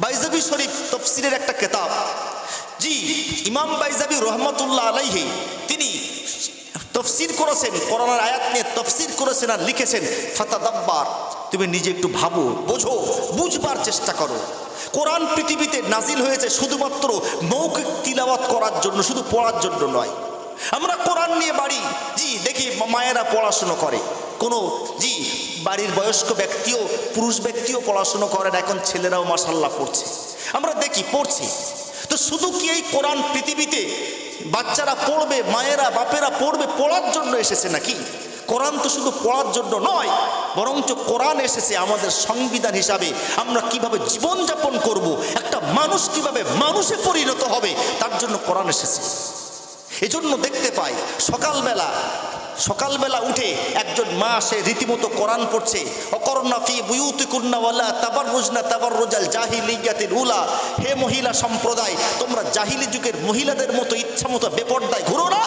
বাইজাবি শরীফ তফসিরের একটা কিতাব। জি, ইমাম বাইজাবি রহমতুল্লাহ আলাইহি তিনি তফসির করেছেন, কোরআনের আয়াত নিয়ে তফসির করেছেন আর লিখেছেন, ফাতাদাব্বার, তুমি নিজে একটু ভাবো, বোঝো, বুঝবার চেষ্টা করো। কোরআন পৃথিবীতে নাজিল হয়েছে শুধুমাত্র মৌখিক তিলাওয়াত করার জন্য, শুধু পড়ার জন্য নয়। আমরা কোরআন নিয়ে বাড়ি জি দেখি মায়েরা পড়াশুনো করে, কোনো জি বাড়ির বয়স্ক ব্যক্তিও, পুরুষ ব্যক্তিও পড়াশুনো করেন, এখন ছেলেরাও মাশাআল্লাহ পড়ছে, আমরা দেখি পড়ছি। তো শুধু কি এই কোরআন পৃথিবীতে বাচ্চারা পড়বে, মায়েরা বাপেরা পড়বে পড়ার জন্য এসেছে নাকি? কোরআন তো শুধু পড়ার জন্য নয়, বরঞ্চ কোরআন এসেছে আমাদের সংবিধান হিসাবে। আমরা কিভাবে জীবনযাপন করব, একটা মানুষ কিভাবে মানুষে পরিণত হবে, তার জন্য কোরআন এসেছে। এজন্য দেখতে পাই সকালবেলা উঠে একজন মা সে রীতিমতো কোরআন পড়ছে, অকরনা ফি বুয়ুতিকুন্না ওয়ালা তাবাররুজনা তাবাররুজাল জাহিলিয়াতিল উলা, হে মহিলা সম্প্রদায়, তোমরা জাহিলি যুগের মহিলাদের মতো ইচ্ছামতো বেপরদায় ঘুরো না।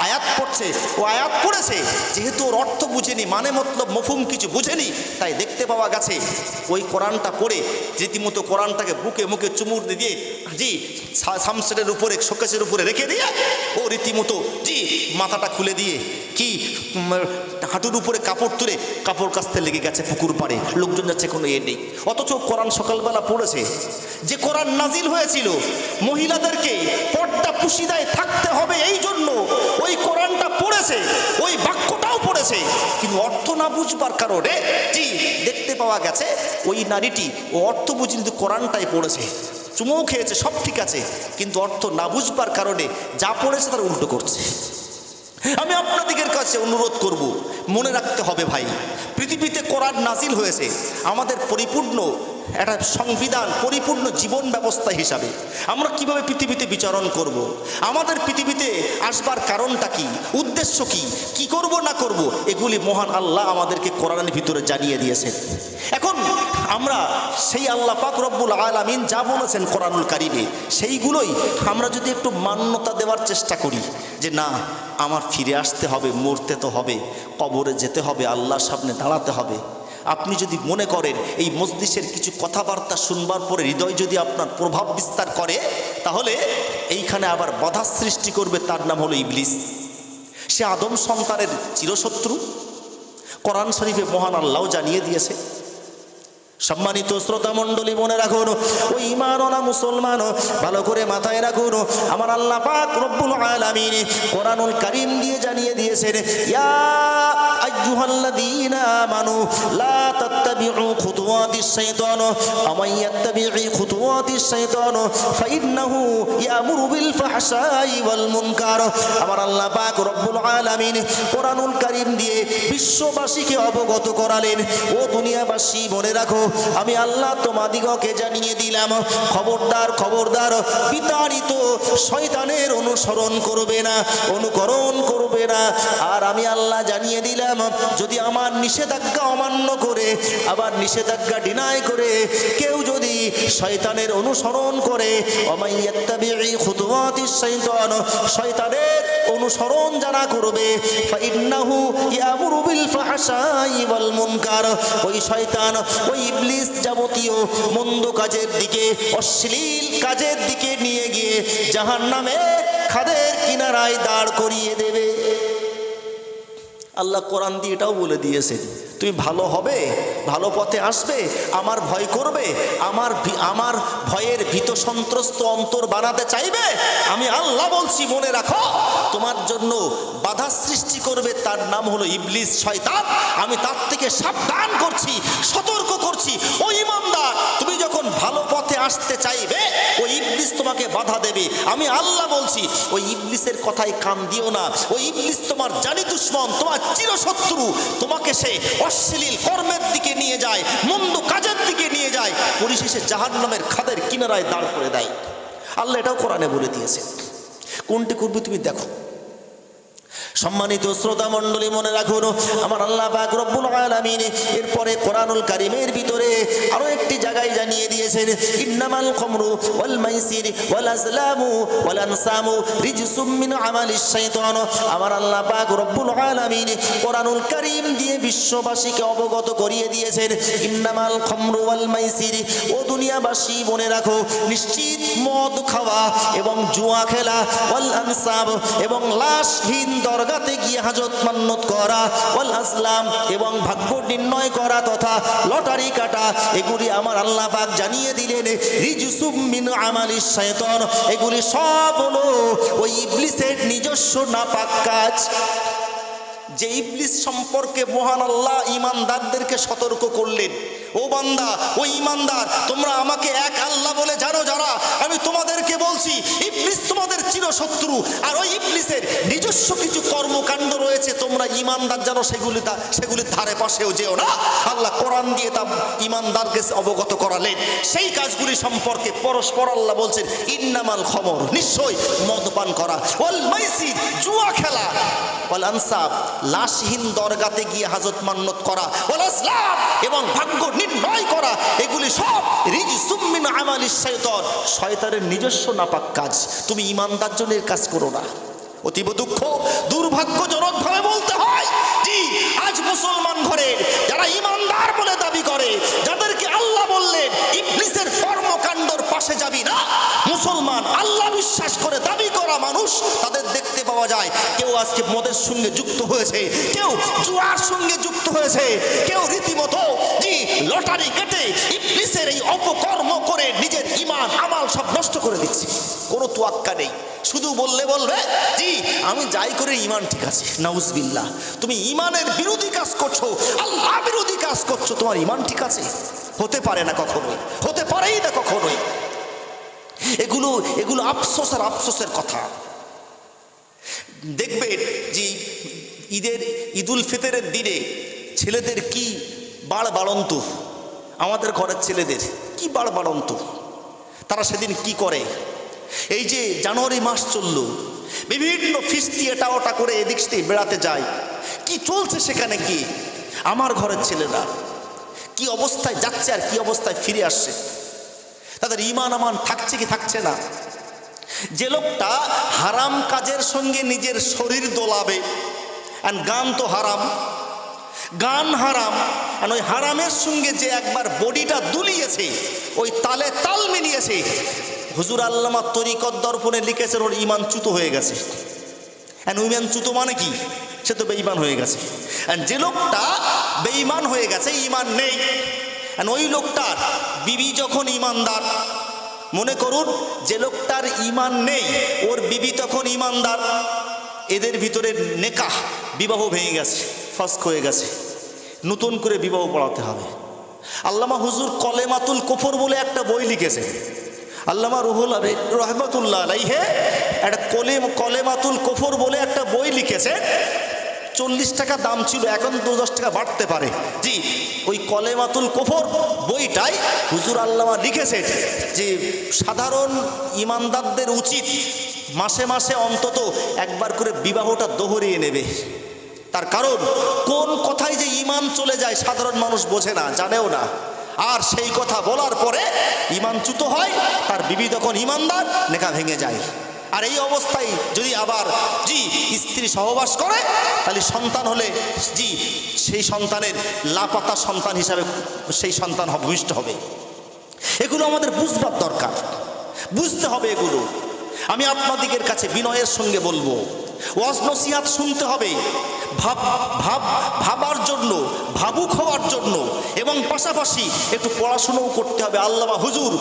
আয়াত পড়ছে, ও আয়াত পড়েছে, যেহেতু ওর অর্থ বুঝেনি, মানে মতলব মফহুম কিছু বুঝেনি, তাই দেখতে পাওয়া গেছে ওই কোরআনটা পড়ে রীতিমতো কোরআনটাকে বুকে মুখে চুমুর দিয়ে জি সামসেটের উপরে, শোকেসের উপরে রেখে দিয়ে ও রীতিমতো জি মাথাটা খুলে দিয়ে কি হাঁটুর উপরে কাপড় তুলে কাপড় কাচতে লেগে গেছে পুকুর পাড়ে, লোকজন যাচ্ছে, কোনো এ নেই। অথচ কোরআন সকালবেলা পড়েছে। যে কোরআন নাজিল হয়েছিল মহিলাদেরকে পর্দা পুশিদায় থাকতে হবে এই জন্য, ওই কোরআনটা পড়েছে, ওই বাক্যটাও পড়েছে, কিন্তু অর্থ না বুঝবার কারণে জি দেখতে পাওয়া গেছে ওই নারীটি ও অর্থ বুঝি কিন্তু কোরআনটাই পড়েছে, চুমো খেয়েছে, সব ঠিক আছে, কিন্তু অর্থ না বুঝবার কারণে যা পড়েছে তার উল্টো করছে। আমি আপনাদের কাছে অনুরোধ করব, মনে রাখতে হবে ভাই, পৃথিবীতে কোরআন নাজিল হয়েছে আমাদের পরিপূর্ণ একটা সংবিধান, পরিপূর্ণ জীবন ব্যবস্থা হিসাবে। আমরা কিভাবে পৃথিবীতে বিচরণ করব, আমাদের পৃথিবীতে আসবার কারণটা কি, উদ্দেশ্য কি করব না করব, এগুলি মহান আল্লাহ আমাদেরকে কোরআনের ভিতরে জানিয়ে দিয়েছেন। এখন আমরা সেই আল্লাহ পাক রব্বুল আলামিন যা বলেছেন কোরআনুল কারিমে, সেইগুলোই আমরা যদি একটু মান্যতা দেওয়ার চেষ্টা করি, যে না আমার ফিরে আসতে হবে, মরতে তো হবে, কবরে যেতে হবে, আল্লাহর সামনে দাঁড়াতে হবে। আপনি যদি মনে করেন এই মজলিসের কিছু কথাবার্তা শুনবার পরে হৃদয় যদি আপনার প্রভাব বিস্তার করে, তাহলে এইখানে আবার বাধা সৃষ্টি করবে, তার নাম হলো ইবলিস। সে আদম সন্তানের চিরশত্রু, কোরআন শরীফে মহান আল্লাহ জানিয়ে দিয়েছে। সম্মানিত শ্রোতা মণ্ডলী, মনে রাখুন, ওই ঈমানওয়ালা মুসলমান ভালো করে মাথায় রাখুন, আমার আল্লাহ পাক রব্বুল আলামিন কোরআনুল কারীম দিয়ে জানিয়ে দিয়েছেন, ইয়া আইয়ুহাল্লাযীনা আমানু লা তাত্তাবিউ খুতুওয়াতিশ শাইতান আমা ইয়াত্তাবিউ খুতুওয়াতিশ শাইতান ফাইন্নাহু ইয়ামুরু বিল ফাহশাই ওয়াল মুনকার। আমার আল্লাহ পাক রব্বুল আলামিন কোরআনুল কারীম দিয়ে বিশ্ববাসীকে অবগত করালেন, ও দুনিয়াবাসী মনে রাখো, আমি আল্লাহ তোমাদিগকে জানিয়ে দিলাম, খবরদার খবরদার বিতাড়িত শয়তানের অনুসরণ করবে না, অনুকরণ করবে না। আর আমি আল্লাহ জানিয়ে দিলাম, যদি আমার নিষেধাজ্ঞা অমান্য করে, আবার নিষেধাজ্ঞা ডিনাই করে কেউ যদি শয়তানের অনুসরণ করে, ওমাইয়াত্তাবিউ খুতুওয়াতিশ শাইতান, শয়তানের অনুসরণ যারা করবে, ফাইন্নাহু ইয়ামুরু বিল ফাহশাই ওয়াল মুনকার, ওই শয়তান, ওই ইবলিস যাবতীয় মন্দ কাজের দিকে, অশ্লীল কাজের দিকে নিয়ে গিয়ে জাহান্নামের খাদের কিনারায় দাঁড় করিয়ে দেবে। আল্লাহ কোরআন দিয়ে এটাও বলে দিয়েছেন, তুমি ভালো হবে, ভালো পথে আসবে, আমার ভয় করবে, আমার ভয়ের ভীত সন্ত্রস্ত অন্তর বানাতে চাইবে, আমি আল্লাহ বলছি মনে রাখো, তোমার জন্য বাধা সৃষ্টি করবে, তার নাম হলো ইবলিস, শয়তান। আমি তার থেকে সাবধান করছি, সতর্ক করছি। ও ঈমানদার, তুমি যখন ভালো পথে আসতে চাইবে, ওই ইবলিস তোমাকে বাধা দেবে। আমি আল্লাহ বলছি, ওই ইবলিসের কথায় কান দিও না। ওই ইবলিস তোমার জানি দুশমন, তোমার চিরশত্রু। তোমাকে সে অশ্লীল কর্মের দিকে নিয়ে যায়, মন্দ কাজের দিকে নিয়ে যায়, পরিশেষে জাহান্নামের খাদের কিনারায় দাঁড় করে দেয়। আল্লাহ এটাও কোরআনে বলে দিয়েছে। কোনটি করবে তুমি দেখো। সম্মানিত শ্রোতা মণ্ডলী, মনে রাখুন আমার আল্লাহ পাক রব্বুল আলামিন এরপরে কোরআনুল কারীমের ভিতরে আরো একটি জায়গায় জানিয়ে দিয়েছেন, ইন্নামাল খামরু ওয়াল মাইসির ওয়াল আজলামু ওয়াল আনসামু রিজসুম মিন আমালিশ শাইতান। আমার আল্লাহ পাক রব্বুল আলামিন কোরআনুল কারীম দিয়ে বিশ্ববাসীকে অবগত করিয়ে দিয়েছেন, ইন্নামাল খামরু ওয়াল মাইসির, ও দুনিয়াবাসী মনে রাখো, নিশ্চিত মদ খাওয়া এবং জুয়া খেলা, ওয়াল আনসাব এবং লাশহীন দরগাতে গিয়ে হাজত মান্নত করা, ওয়াল আসলাম এবং ভাগ্য নির্ণয় করা তথা লটারি কাটা, এগুলি আমার আল্লাহ পাক জানিয়ে দিলেন রিজসুম মিন আমালিশ শাইতান। এগুলি সব হলো ওই ইবলিসের নিজস্ব নাপাক কাজ। যে ইবলিস সম্পর্কে মহান আল্লাহ ঈমানদারদেরকে সতর্ক করলেন, ও বান্দা, ও ঈমানদার, তোমরা আমাকে এক আল্লাহ বলে জানো যারা, আমি তোমাদেরকে বলছি ইবলিস তোমাদের চিরশত্রু, আর ওই ইবলিসের নিজস্ব কিছু কর্মকাণ্ড রয়েছে, তোমরা ঈমানদার জানো, সেগুলির ধারে পাশেও যেও না। আল্লাহ কোরআন দিয়ে তা ঈমানদারকে অবগত করালেন। সেই কাজগুলি সম্পর্কে পরস্পর আল্লাহ বলছেন, ইন্নামাল খামর, নিশ্চয় মদপান করা, ওয়াল মাইসির, জুয়া খেলা, ওয়াল আনসাব, লাশহীন দরগাতে গিয়ে হাজত মান্নত করা, ওয়াল আসলাম এবং ভাগ্য নির্ণয় করা, এগুলি সব রিজসুম মিন আমালিশ শাইতান, শয়তানের নিজস্ব নাপাক কাজ। তুমি ঈমানদার জন্য এর কাজ করো না। অতীব দুঃখ, দুর্ভাগ্যজনক ভাবে বলতে হয়, জি, আজ মুসলমান ঘরের যারা ঈমানদার বলে দাবি করে, যাদেরকে আল্লাহ বললেন ইবলিসের কর্মকাণ্ডর পাশে যাবি না, মুসলমান আল্লাহ বিশ্বাস করে দাবি করা মানুষ, তাদের দেখতে পাওয়া যায় কেউ আজকে মদের সঙ্গে যুক্ত হয়েছে, কেউ জুয়ার সঙ্গে যুক্ত হয়েছে, কেউ রীতিমতো জি লটারি কেটে ইবলিসের এই অপকর্ম করে নিজের ঈমান আমাল সব নষ্ট করে দিচ্ছে। কোনো তোয়াক্কা নেই, শুধু বললে বলবে জি আমি যাই করে ঈমান ঠিক আছে। নাউজুবিল্লাহ, তুমি ঈমানের বিরোধী কাজ করছো, আল্লাহ বিরোধী কাজ করছো, তোমার ঈমান ঠিক আছে? হতে পারে না কখনোই, হতে পারেই না কখনোই। এগুলো আফসোস আর আফসোসের কথা। দেখবেন যে ঈদুল ফিতরের দিনে ছেলেদের কি বাড়ন্ত, আমাদের ঘরের ছেলেদের কি বাড়ন্ত, তারা সেদিন কি করে, এই যে জানুয়ারি মাস চলল, বিভিন্ন ফিস্তি এটা ওটা করে এদিক সেদিক বেড়াতে যায়, কি চলছে সেখানে, কি আমার ঘরের ছেলেরা কি অবস্থায় যাচ্ছে আর কি অবস্থায় ফিরে আসছে, তাদের ঈমান আমান থাকছে কি থাকছে না। যে লোকটা হারাম কাজের সঙ্গে নিজের শরীর দোলাবে, আর গান তো হারাম, গান হারাম, আর ওই হারামের সঙ্গে যে একবার বডিটা দুলিয়েছে, ওই তালে তাল মিলিয়েছে, হুজুর আল্লামা তরিকত দর্পণে লিখেছেন ওর ঈমান চ্যুত হয়ে গেছে। ঈমান চ্যুত মানে কি? সে তো বেঈমান হয়ে গেছে। যে লোকটা বেঈমান হয়ে গেছে, ঈমান নেই, ওই লোকটার বিবি যখন ঈমানদার, মনে করুন যে লোকটার ঈমান নেই ওর বিবি তখন ঈমানদার, এদের ভিতরে নেকাহ বিবাহ ভেঙে গেছে, ফাস্ক হয়ে গেছে, নতুন করে বিবাহ পড়াতে হবে। আল্লামা হুজুর কলেমাতুল কুফর বলে একটা বই লিখেছে, আল্লামা রুহুল রহমতুল্লাহ আলাইহি একটা কলেমাতুল কুফর বলে একটা বই লিখেছে। 40 টাকা দাম ছিল, এখন 10 টাকা বাড়তে পারে। জি, ওই কলেমাতুল কুফর বইটাই হুজুর আল্লামা লিখেছে যে সাধারণ ঈমানদারদের উচিত মাসে মাসে অন্তত একবার করে বিবাহটা দোহরিয়ে নেবে। তার কারণ কোন কথায় যে ঈমান চলে যায় সাধারণ মানুষ বোঝে না, জানেও না, আর সেই কথা বলার পরে ঈমান চ্যুত হয়, তার বিবি তখন ঈমানদার, নেকা ভেঙে যায়। আর এই অবস্থায় যদি আবার জি স্ত্রী সহবাস করে, তাহলে সন্তান হলে জি সেই সন্তানের লাপাতা সন্তান হিসাবে সেই সন্তান ভূমিষ্ঠ হবে। এগুলো আমাদের বুঝবার দরকার, বুঝতে হবে এগুলো। আমি আপনাদের কাছে বিনয়ের সঙ্গে বলবো, ওয়াজ নসিহাত শুনতে হবে, ভাবার জন্য, ভাবুক হওয়ার জন্য, এবং পাশাপাশি একটু পড়াশোনাও করতে হবে। আল্লামা হুজুর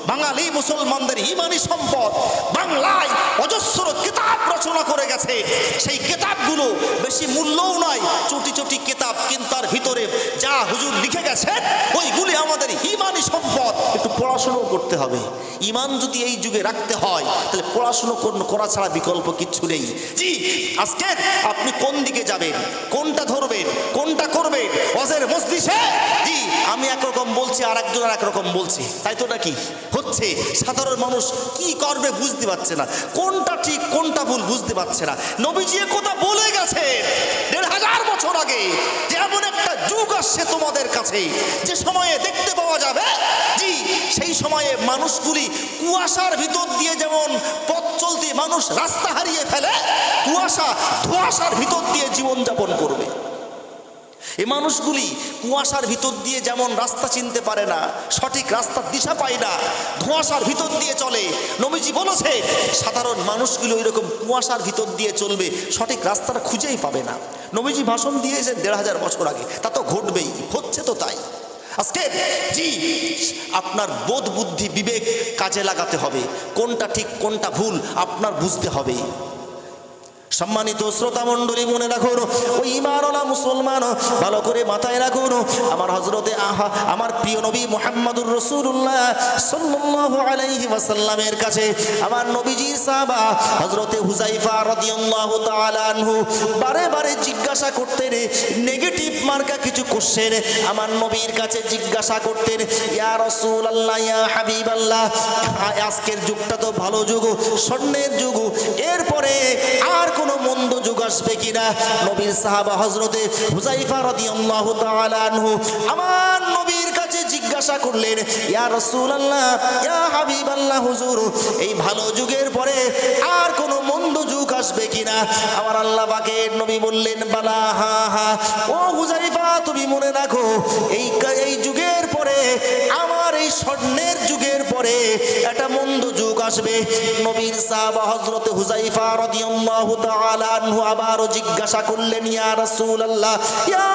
বাঙালি মুসলমানদের ঈমানি সম্পদ, বাংলায় অজস্র কিতাব রচনা করে গেছে। সেই কিতাবগুলো বেশি মূল্যও নয়, চটি চটি কিতাব, কিন্তু তার ভিতরে যা হুজুর লিখে গেছেন ওইগুলি আমাদের ঈমানি সম্পদ। একটু পড়াশোনাও করতে হবে। ঈমান যদি এই যুগে রাখতে হয় তাহলে পড়াশোনা করা ছাড়া বিকল্প কিচ্ছু কিছু নেই। জি, আজকে আপনি কোন দিকে যাবেন, কোনটা ধরবেন, কোনটা করবেন? ওয়াজের মজলিসে জি আমি একরকম বলছি, আর একজন আর একরকম বলছি, তাই তো নাকি হচ্ছে? সাধারণ মানুষ কি করবে বুঝতে পারছে না, কোনটা ঠিক কোনটা ভুল বুঝতে পারছে না। নবীজি কথা বলে গেছেন ১৫০০ বছর আগে যে এমন একটা যুগ আসছে তোমাদের কাছে যে সময়ে দেখতে পাওয়া যাবে, জি সেই সময়ে মানুষগুলি কুয়াশার ভিতর দিয়ে যেমন পথ চলতে মানুষ রাস্তা হারিয়ে ফেলে, কুয়াশা ধোঁয়াশার ভিতর দিয়ে জীবনযাপন করবে। এই মানুষগুলি কুয়াশার ভিতর দিয়ে যেমন রাস্তা চিনতে পারে না, সঠিক রাস্তার দিশা পায় না, ধোঁয়াশার ভিতর দিয়ে চলে, নবীজি বলেছে সাধারণ মানুষগুলো ওইরকম কুয়াশার ভিতর দিয়ে চলবে, সঠিক রাস্তাটা খুঁজেই পাবে না। নবীজি ভাষণ দিয়েছেন ১৫০০ বছর আগে, তা তো ঘটবেই, হচ্ছে তো তাই। আজকে জি আপনার বোধ বুদ্ধি বিবেক কাজে লাগাতে হবে, কোনটা ঠিক কোনটা ভুল আপনার বুঝতে হবে। সম্মানিত শ্রোতা মণ্ডলী, মনে রাখুন, ওই ঈমানওয়ালা মুসলমান ভালো করে মাথায় রাখুন, আমার হযরতে আমার প্রিয় নবী মুহাম্মদুর রাসূলুল্লাহ সাল্লাল্লাহু আলাইহি ওয়াসাল্লামের কাছে আমার নবীজির সাহাবা হযরতে হুযায়ফা রাদিয়াল্লাহু তাআলা আনহু বারে বারে জিজ্ঞাসা করতেন, নেগেটিভ মার্কা কিছু কোশ্চেন আমার নবীর কাছে জিজ্ঞাসা করতেন, ইয়া রাসূলুল্লাহ, ইয়া হাবিবাল্লাহ, আজকের যুগটা তো ভালো যুগ, স্বর্ণের যুগ, এরপরে আর কোনো মন্দ যুগ আসবে কিনা? নবীর সাহাবা হযরতে হুযায়ফা রাদিয়াল্লাহু তাআলা আনহু আমার নবীর কাছে জিজ্ঞাসা করলেন, ইয়া রাসূলুল্লাহ, ইয়া হাবিবাল্লাহ, হুজুর এই ভালো যুগের পরে আর কোনো মন্দ যুগ আসবে কিনা? আমার আল্লাহ পাকের নবী বললেন, বালা, হা হা, ও হুযায়ফা তুমি মনে রাখো, এই যুগের পরে আমার এই স্বর্ণের যুগের পরে একটা মন্দ যুগ আসবে। নবীর সাহাবা হযরতে হুযায়ফা রাদিয়াল্লাহু তাআলা আনহু আবারও জিজ্ঞাসা করলেন, ইয়া রাসূলুল্লাহ, ইয়া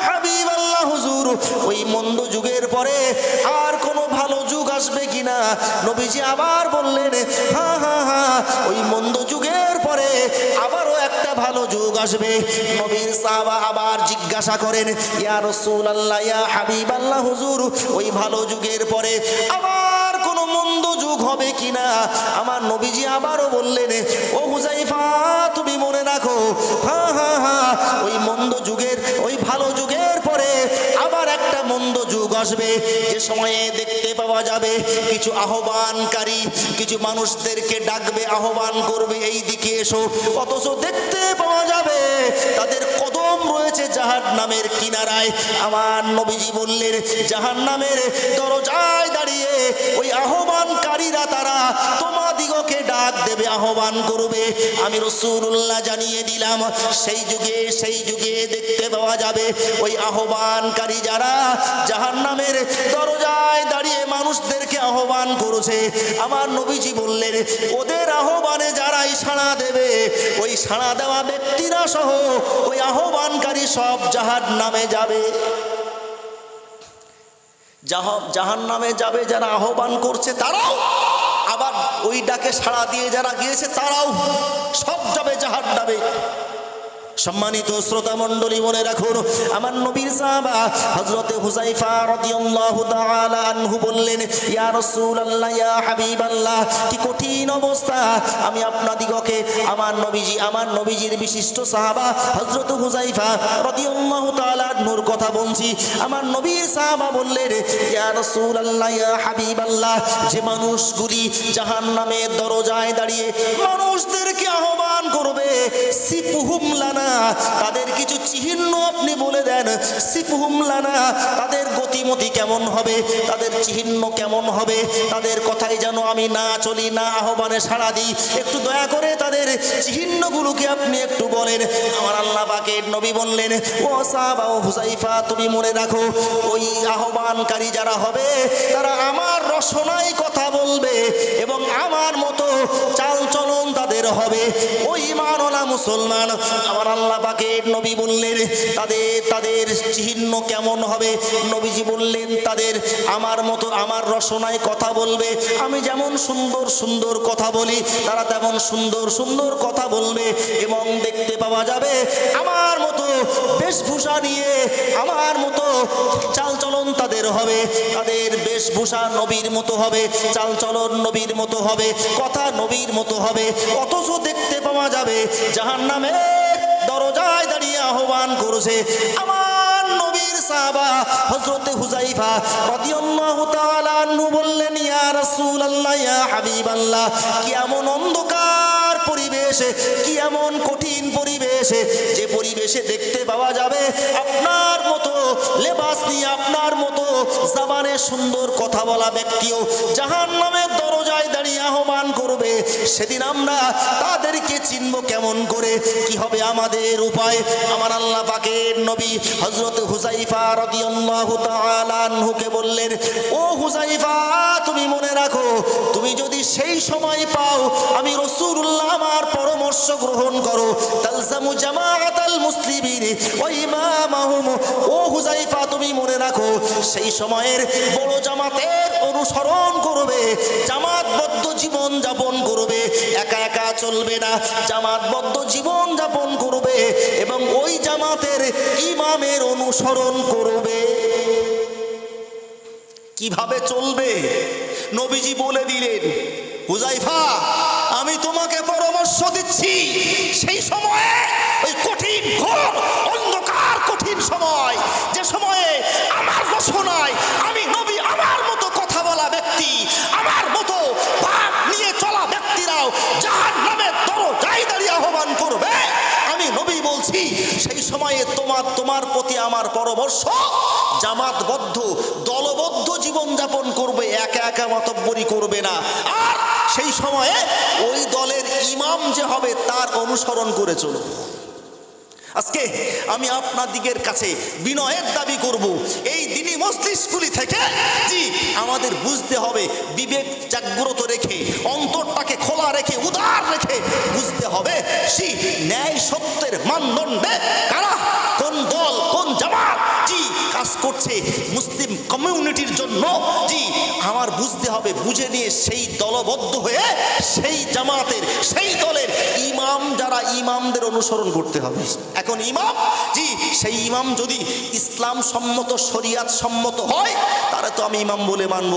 হাবিবাল্লাহ, হুজুর ওই মন্দ যুগের পরে আর কোনো ভালো যুগ আসবে কিনা? নবীজি আবার বললেন, হ্যাঁ হ্যাঁ হ্যাঁ, ওই মন্দ যুগের পরে আবারও একটা ভালো যুগ আসবে। নবীর সাহাবা আবার জিজ্ঞাসা করেন, ইয়া রাসূলুল্লাহ, ইয়া হাবিবাল্লাহ, হুজুর ওই ভালো যুগের পরে আবার কোনো মন্দ যুগ হবে কিনা? আমার নবীজি আবারও বললেন, ও হুযায়ফা তুমি মনে রাখো, হ্যাঁ হ্যাঁ হ্যাঁ, ওই মন্দ যুগের, ওই ভালো যুগের পরে আবার একটা মন্দ যুগ আসবে, যে সময়ে দেখতে পাওয়া যাবে কিছু আহ্বানকারী কিছু মানুষদেরকে ডাকবে, আহ্বান করবে এই দিকে এসো, অথচ দেখতে পাওয়া যাবে তাদের কদম রয়েছে জাহান্নামের কিনারায়। আমার নবীজি বললেন, জাহান্নামের দরজায় দাঁড়িয়ে ওই আহ্বানকারীরা তারা তোমাদিগকে ডাক দেবে, আহ্বান করবে। আমি রাসূলুল্লাহ জানিয়ে দিলাম, সেই যুগে দেখতে পাওয়া যাবে ওই আহ্বানকারী যারা জাহান্নামের দরজায় দাঁড়িয়ে মানুষদেরকে আহ্বান করেছে। আমার নবীজি বললেন, ওদের আহ্বানে যারাই সাড়া দেবে, ওই সাড়া দেওয়া ব্যক্তিরা সহ ওই আহ্বানকারী সব জাহান্নামে যাবে। জাহান্নামে যাবে যারা আহ্বান করছে তারাও, আবার ওই ডাকে সাড়া দিয়ে যারা গিয়েছে তারাও, সব যাবে জাহান্নামে। সম্মানিত শ্রোতা মণ্ডলী, মনে রাখুন, আমার নবীর সাহাবা হযরতে হুযায়ফা রাদিয়াল্লাহু তাআলা আনহু বললেন, ইয়া রাসূলুল্লাহ, ইয়া হাবিবাল্লাহ, কি কঠিন অবস্থা, আমি আপনাদিগকে আমার নবীজির বিশিষ্ট সাহাবা হযরত হুযায়ফা রাদিয়াল্লাহু তাআলা আনহুর কথা বলছি। আমার নবীর সাহাবা বললেন, ইয়া রাসূলুল্লাহ, ইয়া হাবিবাল্লাহ, যে মানুষগুলি জাহান্নামের দরজায় দাঁড়িয়ে মানুষদেরকে আহ্বান করবে, সিফহুম লানা, তাদের কিছু চিহ্ন আপনি বলে দেন, সিফহুম লানা, তাদের গতিমতি কেমন হবে, তাদের চিহ্ন কেমন হবে, তাদের কথাই যেন আমি না চলি, না আহ্বানে সাড়া দিই, একটু দয়া করে তাদের চিহ্নগুলোকে আপনি একটু বলেন। আমার আল্লাহ পাকের নবী বললেন, ও সাহাবা, ও হুযায়ফা তুমি মনে রাখো, ওই আহ্বানকারী যারা হবে তারা আমার রসনায় কথা বলবে এবং আমার মতো চাল চলন তাদের হবে। ওই ঈমানওয়ালা মুসলমান, আমার আল্লাহ পাকের নবী বললেন তাদের চিহ্ন কেমন হবে? নবীজি বললেন, তাদের আমার মতো আমার রসনায় কথা বলবে, আমি যেমন সুন্দর সুন্দর কথা বলি তারা তেমন সুন্দর সুন্দর কথা বলবে, এবং দেখতে পাওয়া যাবে আমার মতো বেশভূষা নিয়ে, আমার মতো মতো চালচলন তাদের হবে, তাদের বেশভূষা নবীর মতো হবে, চালচলন নবীর মতো হবে, কথা নবীর মতো হবে। অথচ দেখতে পাওয়া যাবে জাহান্নামের দরজায় দাঁড়িয়ে আহ্বান করছে আমার নবীর সাহাবা হযরত হুযায়ফা রাদিয়াল্লাহু তাআলা আনহু বললেন, ইয়া রাসূলুল্লাহ, ইয়া হাবিবাল্লাহ, কি এমন অন্ধকার পরিবেশে, কি এমন কঠিন পরিবেশে, যে পরিবেশে দেখতে পাওয়া যাবে আপনার মতো লেবাস নিয়ে, আপনার মতো জবানে সুন্দর কথা বলা ব্যক্তিও জাহান্নামের দরজায় দাঁড়িয়ে আহ্বান করবে। সেদিন আমরা তাদেরকে চিনব কেমন করে? কি হবে আমাদের উপায়? আমার আল্লাহ পাকের নবী হযরত হুযায়ফা রাদিয়াল্লাহু তাআলা আনহুকে বললেন, ও হুযায়ফা, তুমি মনে রাখো, তুমি যদি সেই সময় পাও আমি রাসূলুল্লাহ আমার পরামর্শ গ্রহণ করো, তালজামু জামাআতাল মুসলিমিন ওয়া ইমামাহুম। ও হুযায়ফা, তুমি মনে রাখো, সেই সময়ের বড় জামাতের অনুসরণ করবে, জামাতবদ্ধ জীবন যাপন করবে, একা একা চলবে না, জামাতবদ্ধ জীবন যাপন করবে এবং ওই জামাতের ইমামের অনুসরণ করবে। কিভাবে চলবে? নবীজি বলে দিলেন, হুযায়ফা, আমি তোমাকে পরামর্শ দিচ্ছি, সেই সময়ে ওই কঠিন ঘোর অন্ধকার কঠিন সময়, যে সময়ে আমার ঘোষণায় আমি নবী, আমার মতো কথা বলা ব্যক্তি, আমার মতো ভাব নিয়ে চলা ব্যক্তিরাও জাহান্নামের দরজায় দাঁড়িয়ে আহ্বান করবে, আমি নবী বলছি, সেই সময়ে তোমার প্রতি আমার পরামর্শ, জামাতবদ্ধ দলবদ্ধ জীবন যাপন করবে, একা একা মাতব্বরি করবে না। আর সেই সময়ে ওই দলের ইমাম যে হবে তার অনুসরণ করে চলো। আজকে আমি আপনাদিগের কাছে বিনয়ের দাবি করব, এই দিনী মজলিসগুলি থেকে জি আমাদের বুঝতে হবে, বিবেক জাগ্রত রেখে, অন্তরটাকে খোলা রেখে, উদার রেখে বুঝতে হবে সেই ন্যায় সত্যের মানদণ্ডে কারা, কোন দল, কোন জামাত জি কাজ করছে মুসলিম কমিউনিটির জন্য। জি আমার বুঝতে হবে, বুঝে নিয়ে সেই দলবদ্ধ হয়ে সেই জামাতের, সেই দলের ইমাম যারা, ইমামদের অনুসরণ করতে হবে। এখন ইমাম জি সেই ইমাম যদি ইসলাম সম্মত, শরিয়াত সম্মত হয় তারা তো আমি ইমাম বলে মানব।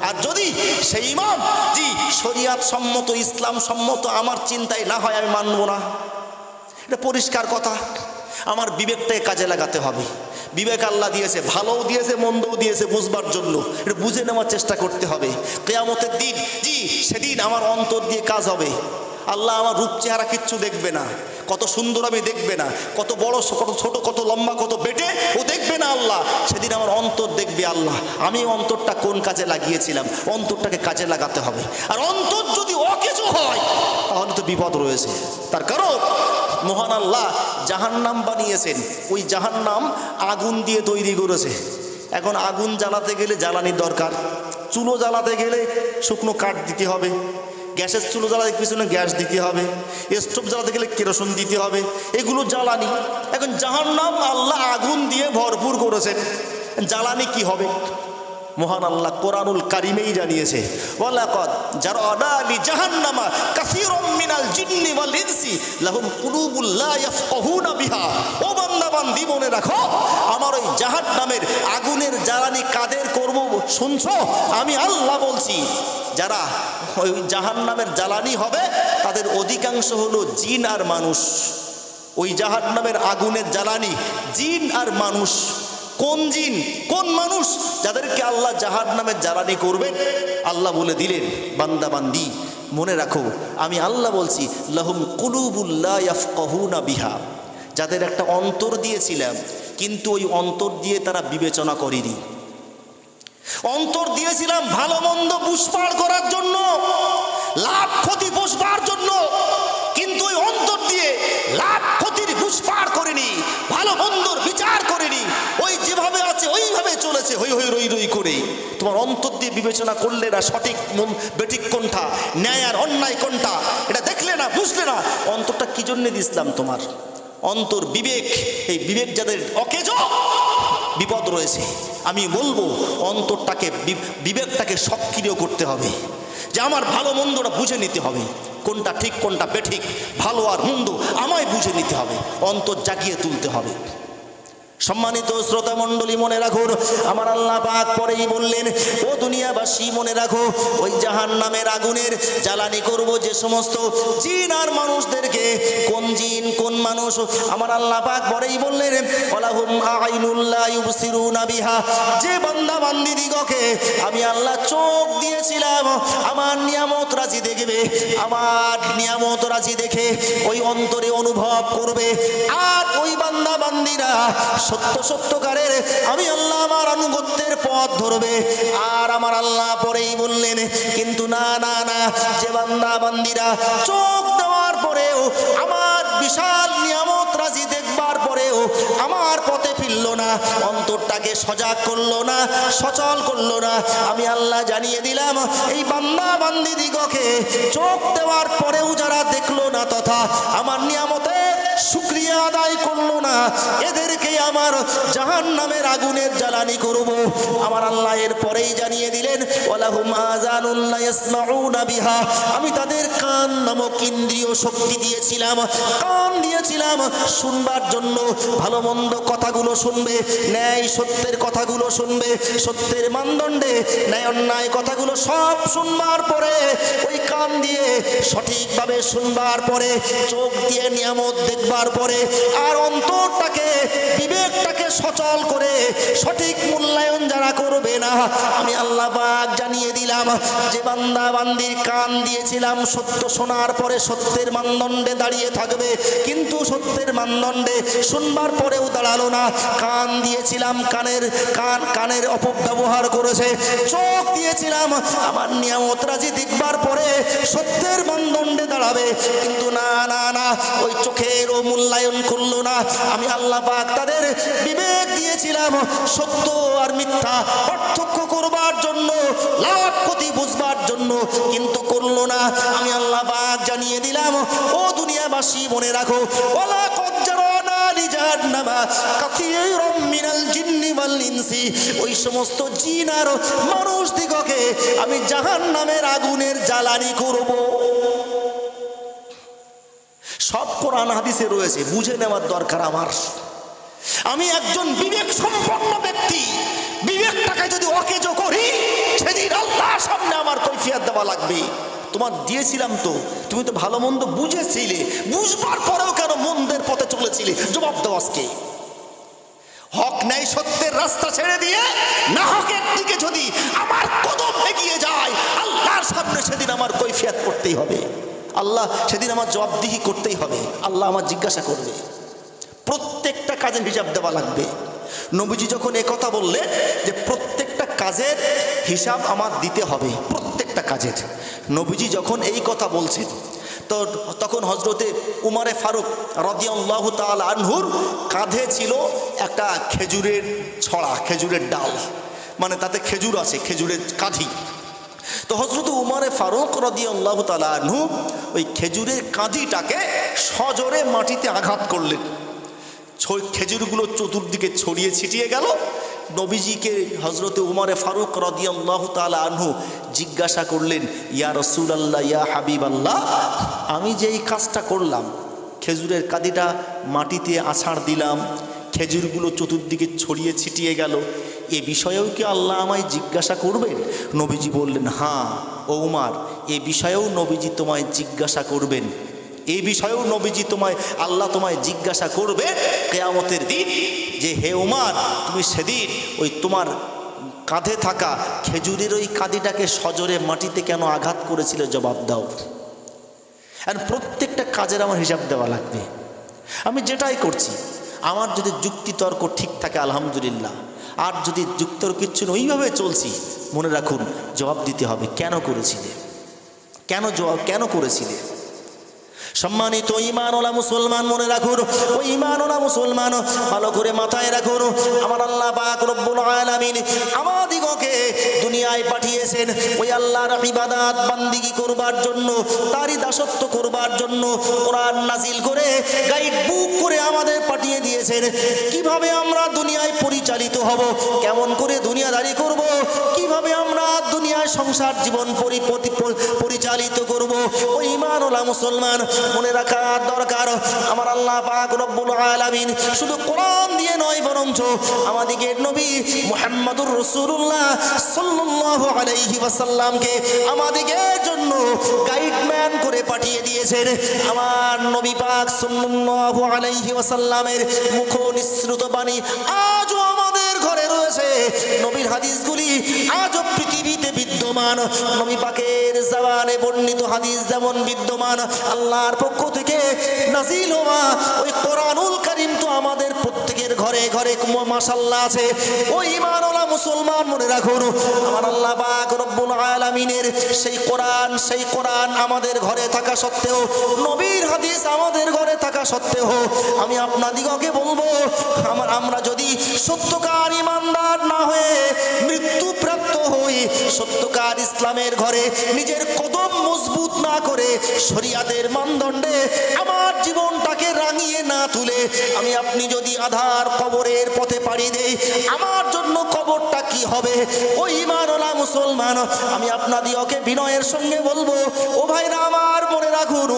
আর যদি সেই ইমাম জি শরিয়াত সম্মত, ইসলাম সম্মত আমার চিন্তায় না হয়, আমি মানব না। এটা পরিষ্কার কথা। আমার বিবেকটাকে কাজে লাগাতে হবে। বিবেক আল্লাহ দিয়েছে, ভালোও দিয়েছে, মন্দও দিয়েছে, বুঝবার জন্য এটা বুঝে নেওয়ার চেষ্টা করতে হবে। কিয়ামতের দিন জি সেদিন আমার অন্তর দিয়ে কাজ হবে। আল্লাহ আমার রূপ চেহারা কিচ্ছু দেখবে না, কত সুন্দর আমি দেখবে না, কত বড় কত ছোট, কত লম্বা কত বেটে ও দেখবে না আল্লাহ। সেদিন আমার অন্তর দেখবে আল্লাহ, আমি অন্তরটা কোন কাজে লাগিয়েছিলাম, অন্তরটাকে কাজে লাগাতে হবে। আর অন্তর যদি অকেজো হয় তাহলে তো বিপদ রয়েছে। তার কারণ মহান আল্লাহ জাহান্নাম বানিয়েছেন, ওই জাহান্নাম আগুন দিয়ে তৈরি করেছে। এখন আগুন জ্বালাতে গেলে জ্বালানির দরকার, চুলো জ্বালাতে গেলে শুকনো কাঠ দিতে হবে, গ্যাসের চুলো জ্বালাতে পিছনে গ্যাস দিতে হবে, স্টোভ জ্বালাতে গেলে কেরোসিন দিতে হবে, এগুলো জ্বালানি। এখন জাহান্নাম আল্লাহ আগুন দিয়ে ভরপুর করেছেন, জ্বালানি কি হবে? মহান আল্লাহ কোরআনুল কারিমেই জানিয়েছে, ওয়ালাকাদ জারানা লি জাহান্নামা কাসীরাম মিনাল জিন্নি ওয়াল ইনসি লাহুম কুলুবুল লা ইয়াফকাহুনা বিহা। ও বান্দা বান্দি, মনে রাখো, আমার ওই জাহান্নামের আগুনের জ্বালানি কাদের করব শুনছো? আমি আল্লাহ বলছি। যারা ওই জাহান্নামের জ্বালানি হবে তাদের অধিকাংশ হলো জিন আর মানুষ। ওই জাহান্নামের আগুনের জ্বালানি জিন আর মানুষ। কোন জিন, কোন মানুষ যাদেরকে আল্লাহ জাহান্নামের জ্বালানি করবেন? আল্লাহ বলে দিলেন, বান্দা বান্দি মনে রাখো, আমি আল্লাহ বলছি, লাহুম কুলুবুল লা ইয়াফকাহুনা বিহা, যাদের একটা অন্তর দিয়েছিলাম কিন্তু ওই অন্তর দিয়ে তারা বিবেচনা করেনি। অন্তর দিয়েছিলাম ভালো মন্দ বুঝপার করার জন্য, লাভ ক্ষতি বুঝবার জন্য, কিন্তু ওই অন্তর দিয়ে লাভ ক্ষতির বুঝপার করেনি, ভালো মন্দর বিচার করেনি। ওই যেভাবে আছে ওইভাবে চলেছে, হই হই রই রই করে। তোমার অন্তর দিয়ে বিবেচনা করলে না সঠিক বেঠিক কোনটা, ন্যায় আর অন্যায় কোনটা, এটা দেখলে না, বুঝলে না। অন্তরটা কি জন্য দিয়েছিলাম তোমার? অন্তর বিবেক, এই বিবেক যাদের অকেজো বিপদ রয়েছে। আমি বলবো অন্তরটাকে, বিবেকটাকে সক্রিয় করতে হবে, যে আমার ভালো মন্দটা বুঝে নিতে হবে, কোনটা ঠিক কোনটা বেঠিক, ভালো আর মন্দ আমায় বুঝে নিতে হবে, অন্তর জাগিয়ে তুলতে হবে। সম্মানিত শ্রোতা মণ্ডলী, মনে রাখুন, আমার আল্লাহ পাক পরেই বললেন, ও দুনিয়াবাসী মনে রাখো, ওই জাহান্নামের আগুনের জ্বালানি করব যে সমস্ত জিন আর মানুষদেরকে। কোন জিন কোন মানুষ? আমার আল্লাহ পাক পরেই বললেন, ওয়ালাহুম আইনুল লা ইউবসিরুনা বিহা, যে বান্দা বান্দি দিগকে আমি আল্লাহ চোখ দিয়েছিলাম, আমার নিয়ামত রাজি দেখবে, আমার নিয়ামত রাজি দেখে ওই অন্তরে অনুভব করবে। আর ওই বান্দা বান্দিরা সত্যকারের আমি আল্লাহ আমার আনুগত্যের পথ ধরবে। আর আমার আল্লাহ পরেই বললেন, কিন্তু না না না, যে বান্দা বান্দিরা চোখ দেওয়ার পরেও, আমার বিশাল নিয়ামত রাজি দেখবার পরেও আমার পথে ফিরল না, অন্তরটাকে সজাগ করলো না, সচল করলো না, আমি আল্লাহ জানিয়ে দিলাম, এই বান্দা বান্দি দিগকে চোখ দেওয়ার পরেও যারা দেখলো না তথা আমার নিয়ামতে শুকরিয়া আদায় করলো না, এদেরকে আমার জাহান্নামের আগুনের জ্বালানি করব। আমার আল্লাহ এর পরেই জানিয়ে দিলেন, ওয়ালাহুম আযানুন লা ইয়াসমাউনা বিহা, আমি তাদের কান নামক ইন্দ্রিয় শক্তি দিয়েছিলাম, কান দিয়েছিলাম শুনবার জন্য, ভালো মন্দ কথাগুলো শুনবে, ন্যায় সত্যের কথাগুলো শুনবে, সত্যের মানদণ্ডে ন্যায় অন্যায় কথাগুলো সব শুনবার পরে, ওই কান দিয়ে সঠিকভাবে শুনবার পরে, চোখ দিয়ে নিয়ামত দেখবার পরে, আর অন্তরটাকে বিবেকটাকে সচল করে সঠিক মূল্যায়ন যারা করবে না, আমি আল্লাহ পাক জানিয়ে দিলাম, যে বান্দা বান্দির কান দিয়েছিলাম সত্য শোনার পরে সত্যের মানদণ্ডে দাঁড়িয়ে থাকবে, কিন্তু সত্যের মানদণ্ডে শুনবার পরেও দাঁড়ালো না, কান দিয়েছিলাম কানের অপব্যবহার করেছে, চোখ দিয়েছিলাম আমার নিয়ামত রাজি দেখবার পরে সত্যের মানদণ্ডে দাঁড়াবে, কিন্তু না না না, ওই চোখেরও মূল্যায়ন করলো না, আমি আল্লাহ পাক তাদের বিবেক দিয়েছিলাম সত্য আর মিথ্যা পার্থক্য করবার জন্য, লাভ ক্ষতি বুঝবার জন্য, কিন্তু করলো না, আমি আল্লাহ পাক জানিয়ে দিলাম, ও দুনিয়াবাসী মনে রাখো, ওয়ালা কদ জারানা লিজাহান্নামা কাসীরুম মিনাল জিন্নি ওয়াল ইনসি, ওই সমস্ত জিন আর মানুষ দিগকে আমি জাহান্নামের আগুনের জ্বালানি করব। সব কোরআন হাদিসে রয়েছে, বুঝে নেওয়ার দরকার আমার। আমি একজন বিবেক সম্পন্ন ব্যক্তি, বিবেকটাকে যদি অকেজো করি, সেদিন আল্লাহর সামনে আমার কৈফিয়ত দেওয়া লাগবে। তোমার দিয়েছিলাম তো, তুমি তো ভালো মন্দ বুঝেছিলে, বুঝবার পরেও কেন মন্দের পথে চলেছিলে, জবাব দাও আজকে। হক নাই সত্যের রাস্তা ছেড়ে দিয়ে না হকের দিকে যদি আমার কদম এগিয়ে যায়, আল্লাহর সামনে সেদিন আমার কৈফিয়ত করতেই হবে, আল্লাহ সেদিন আমার জবাবদিহি করতেই হবে, আল্লাহ আমার জিজ্ঞাসা করবে, প্রত্যেকটা কাজের হিসাব দেওয়া লাগবে। নবীজি যখন কথা বললেন যে প্রত্যেকটা কাজের হিসাব আমার দিতে হবে, প্রত্যেকটা কাজের, নবীজি যখন এই কথা বলছেন, তো তখন হজরতে উমরে ফারুক রাদিয়াল্লাহু তাআলা আনহুর কাঁধে ছিল একটা খেজুরের ছড়া, খেজুরের ডাল, মানে তাতে খেজুর আছে, খেজুরের কাঁধি। তো হজরত উমরে ফারুক রাদিয়াল্লাহু তাআলা আনহু ওই খেজুরের কাঁধিটাকে সজোরে মাটিতে আঘাত করলেন, খেজুরগুলো চতুর্দিকে ছড়িয়ে ছিটিয়ে গেল। নবীজিকে হজরতে উমরে ফারুক রাদিয়াল্লাহু তাআলা আনহু জিজ্ঞাসা করলেন, ইয়া রাসূলুল্লাহ, ইয়া হাবিবাল্লাহ, আমি যে এই কাজটা করলাম, খেজুরের কাঁধিটা মাটিতে আছাড় দিলাম, খেজুরগুলো চতুর্দিকে ছড়িয়ে ছিটিয়ে গেল, এ বিষয়েও কি আল্লাহ আমায় জিজ্ঞাসা করবেন? নবীজি বললেন, হ্যাঁ ও উমর, এ বিষয়েও নবীজি তোমায় জিজ্ঞাসা করবেন, এই বিষয়েও নবীজি আল্লাহ তোমায় জিজ্ঞাসা করবে কিয়ামতের দিন, যে হে উমর, তুমি সেদিন ওই তোমার কাঁধে থাকা খেজুরের ওই কাঁধিটাকে সজোরে মাটিতে কেন আঘাত করেছিলে, জবাব দাও। আর প্রত্যেকটা কাজের আমার হিসাব দেওয়া লাগবে। আমি যেটাই করছি, আমার যদি যুক্তিতর্ক ঠিক থাকে আলহামদুলিল্লাহ, আর যদি যুক্তিতর্ক কিচ্ছু ওইভাবে চলছি, মনে রাখুন জবাব দিতে হবে, কেন করেছিলে, কেন করেছিলে। সম্মানিত ঈমানওয়ালা মুসলমান মনে রাখুন, ওই ঈমানওয়ালা মুসলমান ভালো করে মাথায় রাখুন, আমার আল্লাহ পাক রব্বুল আলামিন আমাদিগকে দুনিয়ায় পাঠিয়েছেন ওই আল্লাহর ইবাদত বান্দিগি করবার জন্য, তারই দাসত্ব করবার জন্য। কোরআন নাজিল করে গাইড বুক করে আমাদের পাঠিয়ে দিয়েছেন কিভাবে আমরা দুনিয়ায় পরিচালিত হব, কেমন করে দুনিয়াদারি করব, কিভাবে আমরা দুনিয়ায় সংসার জীবন পরিচালিত করব। ওই ঈমানওয়ালা মুসলমান মনে রাখা দরকার আমার আল্লাহ পাক রব্বুল আলামিন শুধু কোরআন দিয়ে নয় বরঞ্চ আমাদের নবী মুহাম্মদুর রাসূলুল্লাহ সাল্লাল্লাহু আলাইহি ওয়াসাল্লামকে আমাদের জন্য গাইডম্যান করে পাঠিয়ে দিয়েছেন। আমার নবী পাক সাল্লাল্লাহু আলাইহি ওয়াসাল্লামের মুখ নিঃসৃত বাণী আজও আমাদের ঘরে রয়েছে। নবীর হাদিসগুলি আজও পৃথিবীতে বিদ্যমান। নবী পাকের জবানে বর্ণিত হাদিস যেমন বিদ্যমান, আল্লাহর পক্ষ থেকে নাজিল হওয়া ওই কোরআনুল কারীম তো আমাদের প্রত্যেকের ঘরে ঘরে মাশাআল্লাহ আছে। ওই ঈমানওয়ালা মুসলমান মনে রাখুন, আমার আল্লাহ পাক রব্বুল আলামিনের সেই কোরআন আমাদের ঘরে থাকা সত্ত্বেও, নবীর হাদিস আমাদের ঘরে থাকা সত্ত্বেও আমি আপনাদিগকে বলবো, আমরা যদি সত্যকার ঈমানদার না হয়ে মৃত্যুপ্রাপ্ত হই, সত্যকার ইসলামের ঘরে নিজের কদম মজবুত না করে শরিয়াতের মানদণ্ডে আমার জীবনটাকে রাঙিয়ে না তুলে আমি আপনি যদি আধার কবরের পথে পাড়ি দেই, আমার জন্য কবরটা কি হবে? ওই ঈমানওয়ালা মুসলমান আমি আপনাদিগকে বিনয়ের সঙ্গে বলবো, ও ভাইরা আমার মনে রাখুন,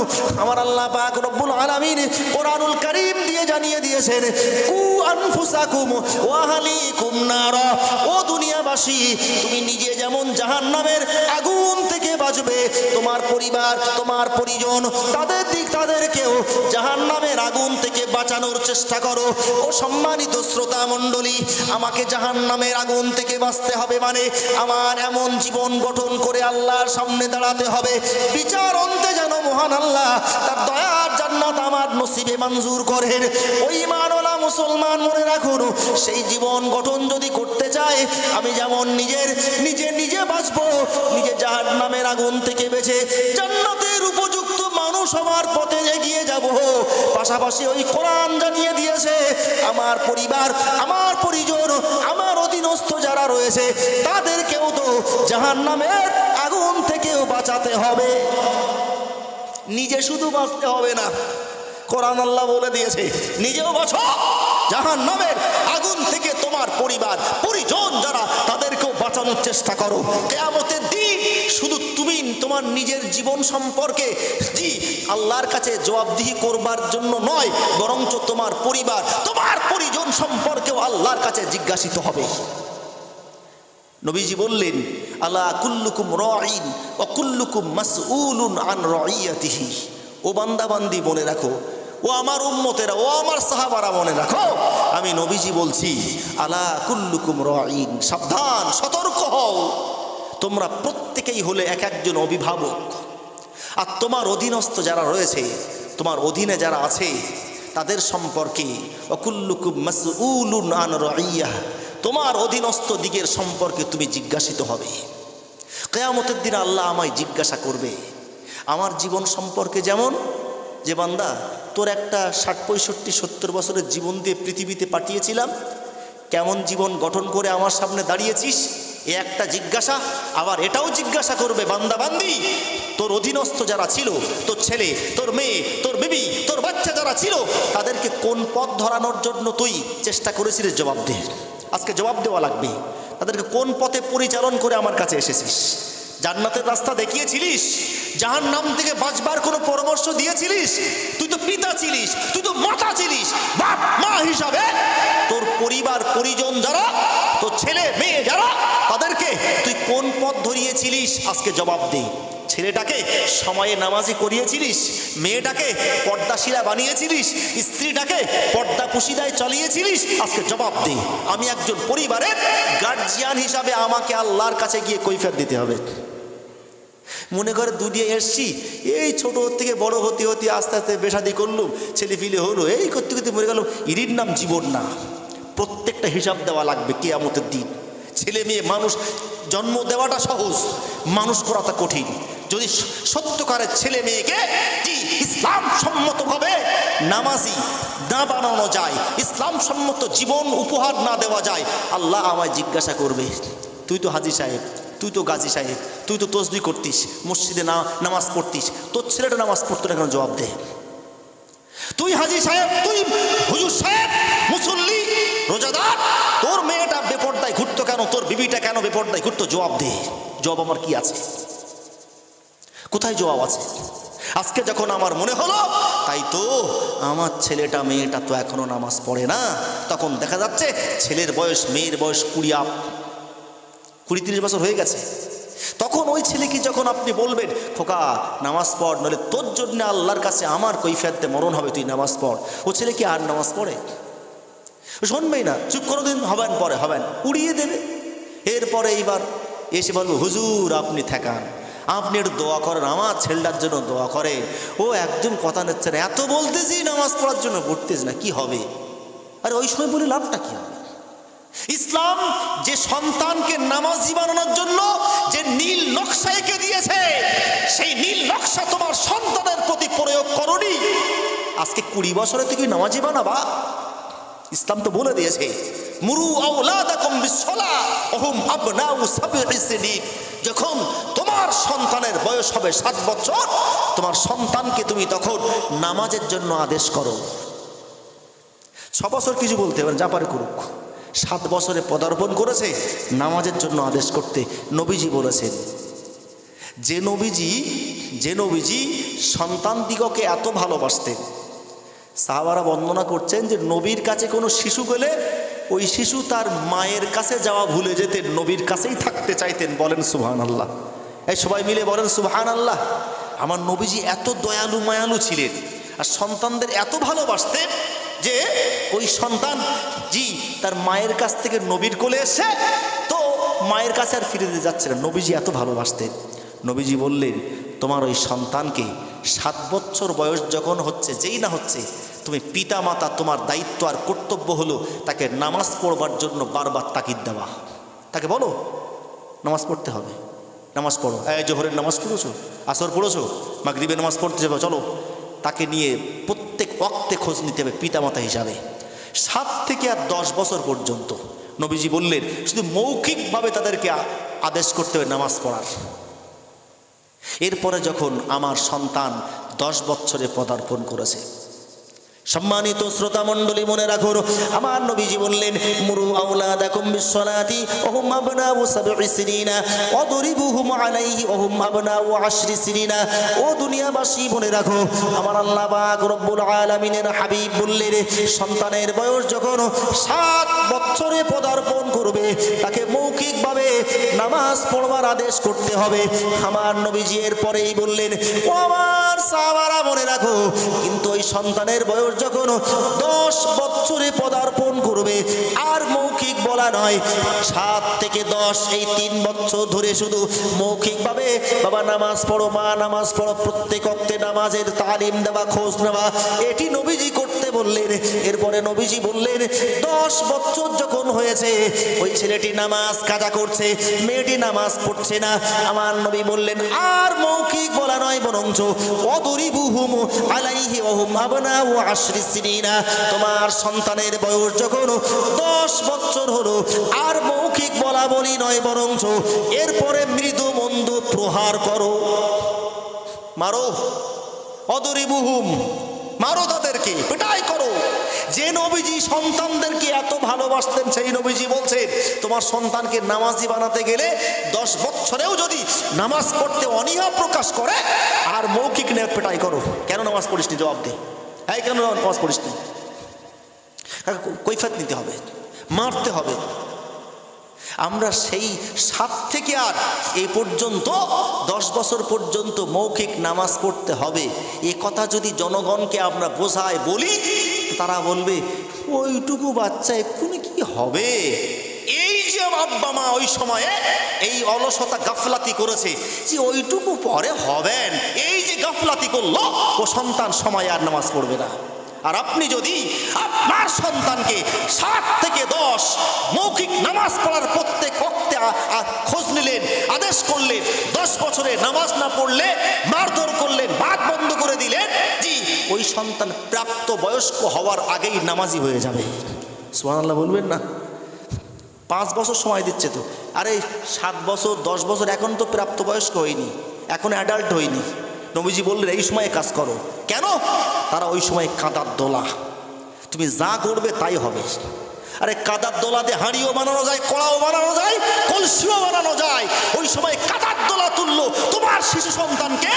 আমার আল্লাহ পাক রব্বুল আলামিন কোরআনুল কারীম দিয়ে জানিয়ে দিয়েছেন, কু আনফুসাকুম ওয়া আহলিকুম নারা। ও দুনিয়াবাসী, তুমি নিজে যেমন জাহান্নামের আগুন থেকে বাঁচবে, তোমার পরিবার, তোমার পরিজন, তাদেরকেও জাহান্নামের আগুন থেকে বাঁচানোর চেষ্টা করো। ও সম্মানিত শ্রোতা মণ্ডলী, আমাকে জাহান্নামের আগুন থেকে বাঁচতে হবে মানে আমার এমন জীবন গঠন করে আল্লাহর সামনে দাঁড়াতে হবে, বিচার অন্তে যেন মহান আল্লাহ তার দয়ার জান্নাত আমার নসিবে মঞ্জুর করেন। ওই ঈমানওয়ালা মুসলমান মনে রাখুন, সেই জীবন গঠন যদি করতে চায়, আমি যেমন নিজে বাঁচবো, নিজে জাহান্নামের আগুন থেকে বেঁচে জান্নাতের উপযুক্ত মানুষ হওয়ার পথে এগিয়ে যাব। পাশাপাশি ওই কোরআন জানিয়ে দিয়েছে, আমার পরিবার, আমার পরিজন, আমার অধীনস্থ যারা রয়েছে তাদেরকেও তো জাহান্নামের আগুন থেকেও বাঁচাতে হবে। নিজে শুধু বাঁচতে হবে না, কোরআন আল্লাহ বলে দিয়েছে নিজেও বাঁচো, জাহান্নামের আগুন থেকে তোমার পরিবার পরিজন যারা তাদেরকেও বাঁচানোর চেষ্টা করো। কিয়ামতের দিন শুধু তুমি তোমার নিজের জীবন সম্পর্কে আল্লাহর কাছে জবাবদিহি করবার জন্য নয়, বরঞ্চ তোমার পরিবার, তোমার পরিজন সম্পর্কেও আল্লাহর কাছে জিজ্ঞাসিত হবে। নবীজি বললেন, আলা কুল্লুকুম রাঈন ওয়া কুল্লুকুম মাসউলুন আন রাইয়াতিহি। ও বান্দা বান্দি মনে রাখো, ও আমার উম্মতেরা, ও আমার সাহাবারা মনে রাখো, আমি নবীজি বলছি, আলা কুল্লুকুম রাঈন, সাবধান, সতর্ক হও, তোমরা প্রত্যেকেই হলে এক একজন অভিভাবক। আর তোমার অধীনস্থ যারা রয়েছে, তোমার অধীনে যারা আছে তাদের সম্পর্কে ওয়া কুল্লুকুম মাসউলুন আন রাইয়াহ, তোমার অধীনস্থ দিকের সম্পর্কে তুমি জিজ্ঞাসিত হবে। কিয়ামতের দিন আল্লাহ আমায় জিজ্ঞাসা করবে আমার জীবন সম্পর্কে। যেমন যে বান্দা, তোর একটা 60, 65, 70 বছরের জীবন দিয়ে পৃথিবীতে পাঠিয়েছিলাম, কেমন জীবন গঠন করে আমার সামনে দাঁড়িয়েছিস, এ একটা জিজ্ঞাসা। আবার এটাও জিজ্ঞাসা করবে, বান্দা বান্দি, তোর অধীনস্থ যারা ছিল, তোর ছেলে, তোর মেয়ে, তোর বিবি, তোর বাচ্চা যারা ছিল, তাদেরকে কোন পথ ধরানোর জন্য তুই চেষ্টা করেছিস, জবাব দে। আজকে জবাব দেওয়া লাগবে, তাদেরকে কোন পথে পরিচালন করে আমার কাছে এসেছিস। জান্নাতের রাস্তা দেখিয়েছিলিস, জাহান্নাম থেকে বাঁচবার কোনো পরামর্শ দিয়েছিলিস? তুই তো পিতা ছিলিস, তুই তো মাতা ছিলিস, বাপ মা হিসাবে তোর পরিবার পরিজন যারা, তোর ছেলে মেয়ে যারা, তাদেরকে তুই কোন পথ ধরিয়েছিলিস? আজকে জবাব দে। ছেলেটাকে সময়ে নামাজি করিয়েছিলিস, মেয়েটাকে পর্দাশীলা বানিয়েছিলিস, স্ত্রীটাকে পর্দা পুশিদায় চালিয়েছিলিস? আজকে জবাব দে। আমি একজন পরিবারের গার্জিয়ান হিসাবে আমাকে আল্লাহর কাছে গিয়ে কৈফিয়ত দিতে হবে। মনে করে দুনিয়া এসছি, এই ছোট থেকে বড় হতে হতে আস্তে আস্তে বেশাদি করলুম, ছেলে ফিলে হলো, এই করতে করতে মরে গেল, ইরির নাম জীবন না। প্রত্যেকটা হিসাব দেওয়া লাগবে কিয়ামতের দিন। ছেলে মেয়ে মানুষ জন্ম দেওয়াটা সহজ, মানুষ করাটা কঠিন। যদি সত্যকারের ছেলে মেয়েকে ইসলাম সম্মতভাবে নামাজি না বানানো যায়, ইসলাম সম্মত জীবন উপহার না দেওয়া যায়, আল্লাহ আমায় জিজ্ঞাসা করবে, তুই তো হাজি সাহেব, তুই তো গাজী সাহেব, তুই তো তসবিহ করতিস, মসজিদে নামাজ পড়তিস, তোর ছেলেটা নামাজ পড়তো না কেন? জবাব দে। তুই হাজি সাহেব, তুই হুজুর সাহেব, মুসল্লি, রোজাদার, তোর মেয়েটা বেপর্দায় ঘুরতো কেন? তোর বিবিটা কেন বেপর্দায় ঘুরতো? জবাব দে। জবাব আমার কি আছে? কোথায় জবাব আছে? আজকে যখন আমার মনে হলো তাই তো আমার ছেলেটা মেয়েটা তো এখনো নামাজ পড়ে না, তখন দেখা যাচ্ছে ছেলের বয়স মেয়ের বয়স 20-30 বছর হয়ে গেছে। তখন ওই ছেলেকে যখন আপনি বলবেন খোকা নামাজ পড়, নইলে তোর জন্য আল্লাহর কাছে আমার কৈফিয়ত দিয়ে মরণ হবে, তুই নামাজ পড়, ও ছেলে কি আর নামাজ পড়ে? শুনবেই না, চুপ করে দিন, হবেন পরে হবেন, উড়িয়ে দেবে। এরপরে এইবার এসে বলবো হুজুর আপনি ঠেকান, আপনি একটু দোয়া করেন, আমার ছেলেটার জন্য দোয়া করেন, ও একদম কথা নিচ্ছে না, এত বলতেছি নামাজ পড়ার জন্য পড়তেছি না, কি হবে? আরে ওই সময় বলে লাভটা কি হবে? ইসলাম যে সন্তানকে নামাজি বানানোর জন্য যে নীল নকশা এঁকে দিয়েছে, সেই নীল নকশা তোমার সন্তানের প্রতি প্রয়োগ করনি। আজকে 20 বছরে তুই কি নামাজি বানাবা? ইসলাম তো বলে দিয়েছে মুরু আওলাদাকুম বিসসালাহ ওয়া হুম আবনাউ সাবঈ সিনিন। যখন তোমার সন্তানের বয়স হবে 7 বছর, তোমার সন্তানকে তুমি তখন নামাজের জন্য আদেশ করো। 6 বছর কিছু বলতে পারেন, যা পারে করুক। 7 বছরে পদার্পণ করেছে, নামাজের জন্য আদেশ করতে নবীজি বলেছেন। যে নবীজি সন্তান দিগকে এত ভালোবাসতেন, সাহাবারা বর্ণনা করছেন যে নবীর কাছে কোনো শিশু গেলে ওই শিশু তার মায়ের কাছে যাওয়া ভুলে যেতেন, নবীর কাছেই থাকতে চাইতেন। বলেন সুবহানাল্লাহ। এই সবাই মিলে বলেন সুবহানাল্লাহ। আমার নবীজি এত দয়ালু মায়ালু ছিলেন আর সন্তানদের এত ভালোবাসতেন যে ওই সন্তান তার মায়ের কাছ থেকে নবীর কোলে এসে তো মায়ের কাছে আর ফিরে দিতে যাচ্ছে না, নবীজি এত ভালোবাসতেন। নবীজি বললেন তোমার ওই সন্তানকে 7 বছর বয়স যখন হচ্ছে, যেই না হচ্ছে, তুমি পিতা মাতা তোমার দায়িত্ব আর কর্তব্য হলো তাকে নামাজ পড়বার জন্য বারবার তাকিদ দেওয়া। তাকে বলো নামাজ পড়তে হবে, নামাজ পড়ো। জোহরের নামাজ পড়েছো, আসর পড়েছো, মাগরিবের নামাজ পড়তে যাবে, চলো। তাকে নিয়ে প্রত্যেক ওয়াক্তে খোঁজ নিতে হবে পিতামাতা হিসাবে। 7 থেকে 10 বছর পর্যন্ত নবীজি বললেন শুধু মৌখিকভাবে তাদেরকে আদেশ করতে হবে নামাজ পড়ার। এরপরে যখন আমার সন্তান 10 বছরে পদার্পণ করেছে, সম্মানিত শ্রোতা মণ্ডলী মনে রাখো, আমার নবীজি বললেন মুরু আওলাদাকুম বিসসালাতি ওয়া হুম আবনাউ সাবঈ সিনিনা ওয়াদরিবুহুম আলাইহি ওয়া হুম আবনাউ 10 সিনিনা। ও দুনিয়াবাসী মনে রাখো, আমার আল্লাহ পাক রব্বুল আলামিনের হাবিব বললেন সন্তানের বয়স যখন 7 বছরে পদার্পণ করবে তাকে মৌখিকভাবে নামাজ পড়বার আদেশ করতে হবে। আমার নবীজি এরপরেই বললেন ও আমার সাহাবারা মনে রাখো, কিন্তু ওই সন্তানের বয়স যখন 10 বছরে পদার্পণ করবে আর মৌখিক বলা নয়, 7 থেকে 10 এই 3 বছর ধরে শুধু মৌখিকভাবে বাবা নামাজ পড়ো, মা নামাজ পড়ো, প্রত্যেক ওয়াক্তে নামাজের তালিম দেওয়া, খোঁজ নেওয়া, এটি নবীজি করতে বললেন। এরপরে নবীজি বললেন 10 বছর যখন হয়েছে ওই ছেলেটি নামাজ কাজা করছে, মেয়েটি নামাজ পড়ছে না, আমার নবী বললেন আর মৌখিক বলা নয়, বরঞ্চ ওয়াদরিবুহুম আলাইহি ওয়া হুম আবনাউ 10 সিনিনা। তোমার সন্তানের বয়স যখন 10 বছর হলো আর মৌখিক বলা বলি নয়, বরঞ্চ এরপরে মৃদু মন্দ প্রহার করো, মারো। ওয়াদরিবুহুম, মারো, তাদেরকে পিটাই করো। যে নবীজি সন্তানদেরকে এত ভালোবাসতেন সেই নবীজি বলছেন তোমার সন্তানকে নামাজি বানাতে গেলে 10 বছরেও যদি নামাজ পড়তে অনীহা প্রকাশ করে আর মৌখিক নিয়ে পিটাই করো। কেন নামাজ পড়িসনি? জবাব দে। হ্যাঁ, কেন নামাজ পড়িসনি? কৈফিয়ত নিতে হবে, মারতে হবে। আমরা সেই 7 থেকে আর এই পর্যন্ত 10 বছর পর্যন্ত মৌখিক নামাজ পড়তে হবে, এ কথা যদি জনগণকে আমরা বোঝায় বলি, তারা বলবে ওইটুকু বাচ্চা এক্ষুনি কি হবে। এই যে আব্বা মা ওই সময়ে এই অলসতা গাফলাতি করেছে যে ওইটুকু পরে হবেন, এই যে গাফলাতি করলো, ও সন্তান সময় আর নামাজ পড়বে না। আর আপনি যদি আপনার সন্তানকে 7 থেকে 10 মৌখিক নামাজ পড়ার প্রত্যেক ওয়াক্তে খোঁজ নিলেন, আদেশ করলেন, 10 বছরে নামাজ না পড়লে মারধর করলেন, ভাত বন্ধ করে দিলেন, ওই সন্তান প্রাপ্ত বয়স্ক হওয়ার আগেই নামাজি হয়ে যাবে। সুবহানাল্লাহ বলবেন না? 5 বছর সময় দিচ্ছে তো, আরে 7 বছর 10 বছর, এখন তো প্রাপ্ত বয়স্ক হয়নি, এখন অ্যাডাল্ট হয়নি। নবীজি বললেন এই সময়ে কাজ করো। কেন? তারা ওই সময় কাদার দোলা, তুমি যা করবে তাই হবে। আরে কাদার দোলা দিয়ে হাঁড়িও বানানো যায়, কড়াও বানানো যায়, কলসিও বানানো যায়। ওই সময় কাদার দোলা তুললো তোমার শিশু সন্তানকে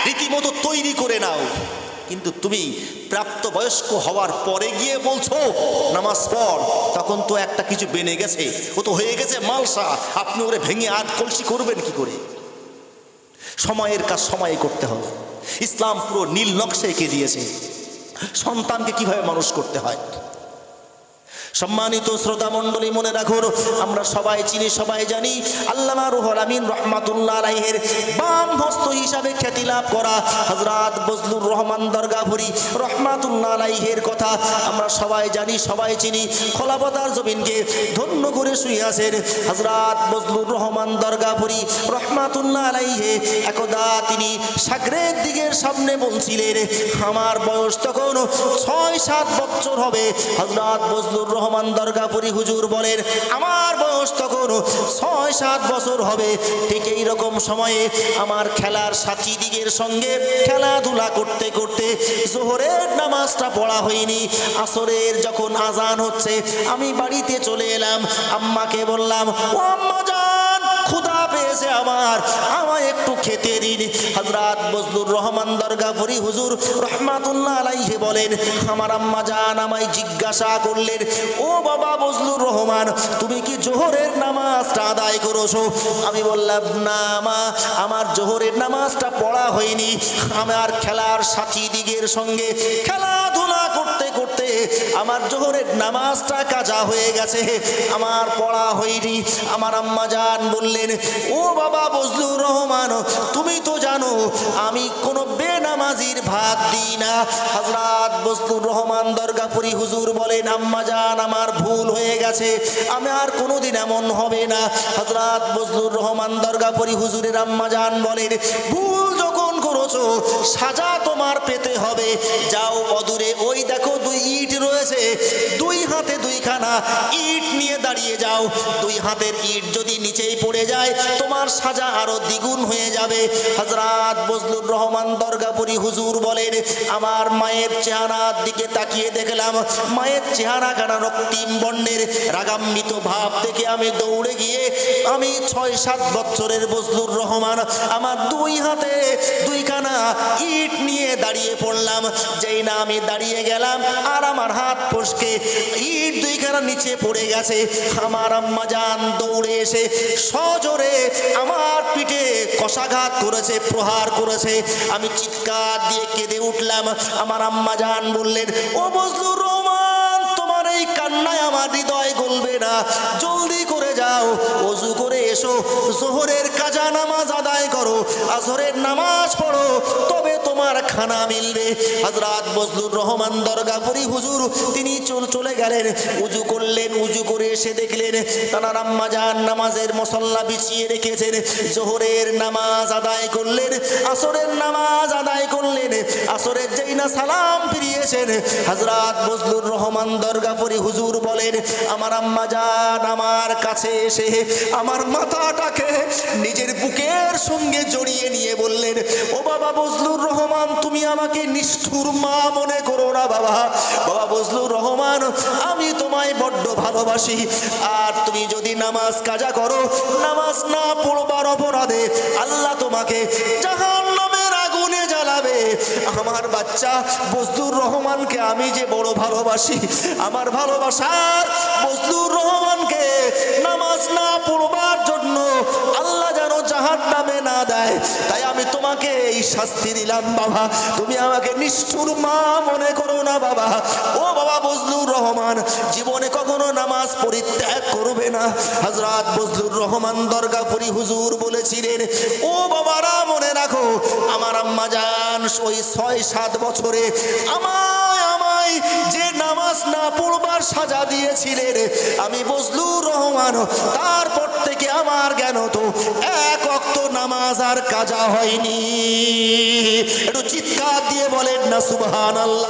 রীতিমতো তৈরি তৈরি করে নাও, কিন্তু তুমি প্রাপ্তবয়স্ক হওয়ার পরে গিয়ে বলছো নামাজ পড়, তখন তো একটা কিছু বেনে গেছে, ও তো হয়ে গেছে মালসা, আপনি ওরে ভেঙে আট কলসি করবেন কি করে? সময়ের কাজ সময়ে করতে হবে। ইসলাম পুরো নীল নকশা এঁকে দিয়েছে সন্তানকে কিভাবে মানুষ করতে হয়। সম্মানিত শ্রোতা মণ্ডলী, মনে রাখুন, আমরা সবাই চিনি, সবাই জানি, আল্লামা রুহুল আমিন রহমাতুল্লাহ আলাইহির বাম হস্ত হিসাবে খ্যাতি লাভ করা হযরত বজলুর রহমান দরগাপুরি রহমাতুল্লাহ আলাইহির কথা আমরা সবাই জানি, সবাই চিনি। খোলাপতার জমিনকে ধন্য করে শুয়ে আছেন হযরত বজলুর রহমান দরগাপুরি রহমাতুল্লাহ আলাইহি। একদা তিনি সাগরের দিকের সামনে বলছিলেন, আমার বয়স তখন ৬-৭ বছর হবে। হযরত বজলুর রহমান দরগাপুরি হুজুর বলেন, আমার বয়স তখন ৬-৭ বছর হবে। ঠিক এই রকম সময়ে আমার খেলার সাথী দিগের সঙ্গে খেলাধুলা করতে করতে জোহরের নামাজটা পড়া হয়নি। আসরের যখন আজান হচ্ছে আমি বাড়িতে চলে এলাম, আম্মাকে বললাম, ও আম্মা জান, ক্ষুধা পেয়েছে আমার, আমায় একটু খেতে দিন। হযরত বজলুর রহমান দরগাপুরি হুজুর রহমাতুল্লাহ আলাইহি বলেন, আমার আম্মা জান আমায় জিজ্ঞাসা করলেন, ও বাবা বজলুর রহমান, তুমি কি জোহরের নামাজটা আদায় করেছো? আমি বললাম, না মা, আমার জোহরের নামাজটা পড়া হয়নি, আমার খেলার সাথী দিগের সঙ্গে খেলাধুলা করতে করতে আমার জোহরের নামাজটা কাজা হয়ে গেছে, আমার পড়া হয়নি। আমার আম্মা জান বললেন, ও বাবা বজলুর রহমান, তুমি তো জানো আমি কোনো বেনামাজির ভাত দিই না। হযরত বজলুর রহমান দরগাপুরি হুজুর বলেন, আম্মা জান আমার ভুল হয়ে গেছে, আমি আর কোনোদিন এমন হবে না। হযরত বজলুর রহমান দরগাপুরি হুজুরের আম্মা জান বলেন, ভুল যখন করেছো সাজা তোমার পেতে হবে। যাও অদূরে ওই দেখো 2 ইট রয়েছে, 2 হাতে 2খানা ইট নিয়ে দাঁড়িয়ে যাও। 2 হাতের ইট যদি নিচেই পড়ে যায় তোমার সাজা আরো দ্বিগুণ হয়ে যাবে। হযরত বজলুর রহমান দরগাপুরি হুজুর বলেন, আমার মায়ের চেহারার দিকে তাকিয়ে দেখলাম মায়ের চেহারাখানা রক্তিম বর্ণের। রাগান্বিত ভাব দেখে আমি দৌড়ে গিয়ে আমি 6-7 বছরের বজলুর রহমান আমার 2 হাতে 2খানা ইট নিয়ে দাঁড়িয়ে পড়লাম। যেই না আমি দাঁড়িয়ে গেলাম আর আমার হাত ফসকে ইট 2খানা নিচে পড়ে গেছে। আমার আম্মা জান দৌড়ে এসে সজোরে আমার পিঠে কষাঘাত করেছে, প্রহার করেছে। আমি চিৎকার দিয়ে কেঁদে উঠলাম। আমার আম্মা জান বললেন, ও বজলুর রহমান, তোমার এই কান্নায় আমার হৃদয় গলবে না, জলদি করে যাও, ওযু করে এসো, জোহরের কাজা নামাজ আদায় করো, আসরের নামাজ পড়ো, তবে তোমার খানা মিলবে। হযরত বজলুর রহমান দরগাপুরি হুজুর তিনি চলে গেলেন, উজু করলেন। উজু করে এসে দেখলেন তার আম্মা জান নামাজের মুসল্লা বিছিয়ে রেখেছেন। জোহরের নামাজ আদায় করলেন, আসরের নামাজ আদায় করলেন। আসরের যেই না সালাম ফিরিয়েছেন, হযরত বজলুর রহমান দরগাপুরি হুজুর বলেন, আমার আম্মা জান আমার কাছে এসে আমার মাথাটাকে নিজের বুকের সঙ্গে জড়িয়ে নিয়ে বললেন, ও বাবা বজলুর রহমান, তুমি আমাকে নিষ্ঠুর মা মনে করো না বাবা। বাবা বজলুর রহমান, আমি তোমায় বড্ড ভালোবাসি, আর তুমি যদি নামাজ কাজা করো, নামাজ না পড়বার অপরাধে আল্লাহ তোমাকে জাহান্নামের আগুনে জ্বালাবে। আমার বাচ্চা বজলুর রহমানকে আমি যে বড় ভালোবাসি, আমার ভালোবাসার বজলুর রহমানকে নামাজ না পড়বার জন্য আল্লাহ যেন জাহান্নামে না দেয়, তাই আমি তোমাকে এই শাস্তি দিলাম বাবা। তুমি আমাকে নিষ্ঠুর মা মনে করো না বাবা। ও বাবা বজলুর রহমান জীবনে কখনো নামাজ পরিত্যাগ করবে না। হযরত বজলুর রহমান দরগাপুরি হুজুর বলেছিলেন, ও বাবারা মনে রাখো, আমার আম্মা জান ওই 6-7 বছরে আমায় যে নামাজ না পড়বার সাজা দিয়েছিলেন, আমি বজলুর রহমান তারপর থেকে আমার জ্ঞান তো 1 ওয়াক্ত নামাজ আর কাজা হয়নি। একটু চিৎকার দিয়ে বলেন না সুবহানাল্লাহ।